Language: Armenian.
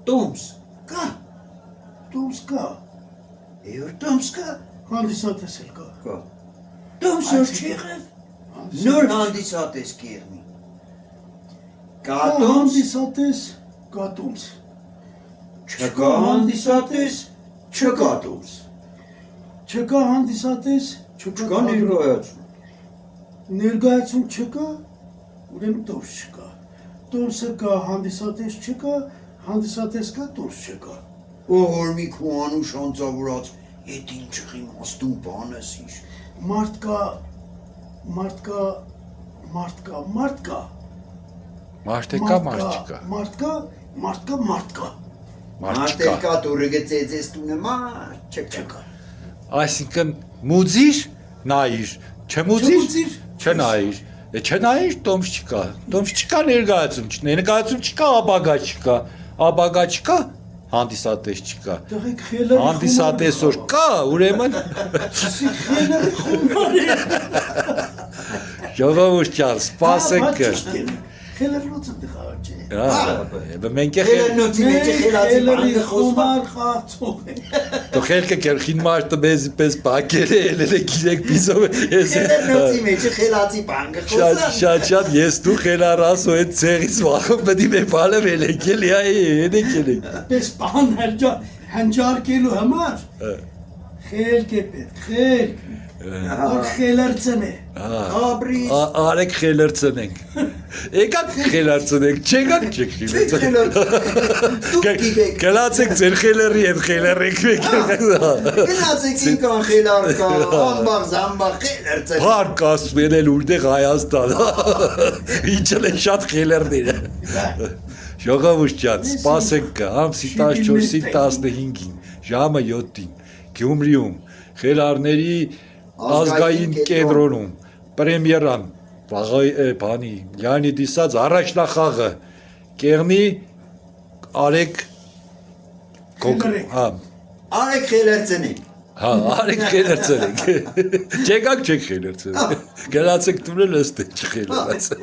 Տոմս։ Կա։ Տոմս կա։ Եվ տոմս կա։ Հանդիսատես էլ կա։ Կա։ Տոմս որ չի եղավ։ Նոր հանդիսատես կերնի։ Կա տոմս։ Հանդիսատես, կա տոմս։ Չկա հանդիսատես, չկա տոմս։ Չկա հանդիսատես, Չկա ներկայացում։ Ներկայացում չկա, ուրեմն տոմս չկա։ Տոմսը կա, հանդիսատես չկա, հանդիսատես կա, տոմս չկա։ Ողոր մի քու անուշ անձավորած, էդ ինչ իմաստուն բան ես իշ։ Մարդ կա, մարդ կա, մարդ կա, մարդ կա։ Մարդ կա, մարդ չկա։ Մարդ կա, մարդ կա, մարդ կա։ Մարդ չկա։ Մարդել կա դուրը գծեծես տունը մարդ չկա։ Այսինքն մուծիր, նայիր, չմուծիր, չնայիր։ Չնայիր, տոմս չկա։ Տոմս չկա ներկայացում, ներկայացում չկա, աբագա չկա, հանդիսատես չկա։ Տղեկ խելերի Հանդիսատես որ կա, ուրեմն խելերի խումարի։ ժողովուրդ ջան, սպասեք։ Խելերնոց ընդ խաղաչ է։ Հա, մենք Խելերնոցի մեջ խելացի բանը խոսում։ խումար խաղացող է։ Դու խելքը կերխին մարտը պես բակել է, ելել է գիրեք պիզով ես։ Խելերնոցի մեջ խելացի բանը խոսում։ Շատ ես դու խելարաս ու այդ ցեղից վախը պետք է բալը ելեկել եկել։ Պես բան հնջարկելու համար խելք է պետք, խելք։ Որ խելերցն է։ Աբրի։ Արեք խելերցնենք։ Եկաք խելերցնենք, չեկաք չեք խելերցնենք։ Գնացեք ձեր խելերի հետ խելերեք։ Գնացեք ինքան խելար կա, ամբաղ զամբաղ խելերցն։ Փառք ասվել էլ ուրդեղ Հայաստան։ Իջել են շատ խելերներ։ Ժողովուրդ ջան, սպասեք կա, ամսի 14-ի 15-ին, ժամը 7-ին, Գյումրիում, խելարների ազգային կենտրոնում, պրեմիերան, բանի, Լեոնիդիսած առաջնախաղը, կեղնի Արեք Արեք խելերցնենք։ Հա, արեք խելերցնենք։ Չեկաք չեք խելերցնենք։ Գնացեք տունել ըստ չխելերացը։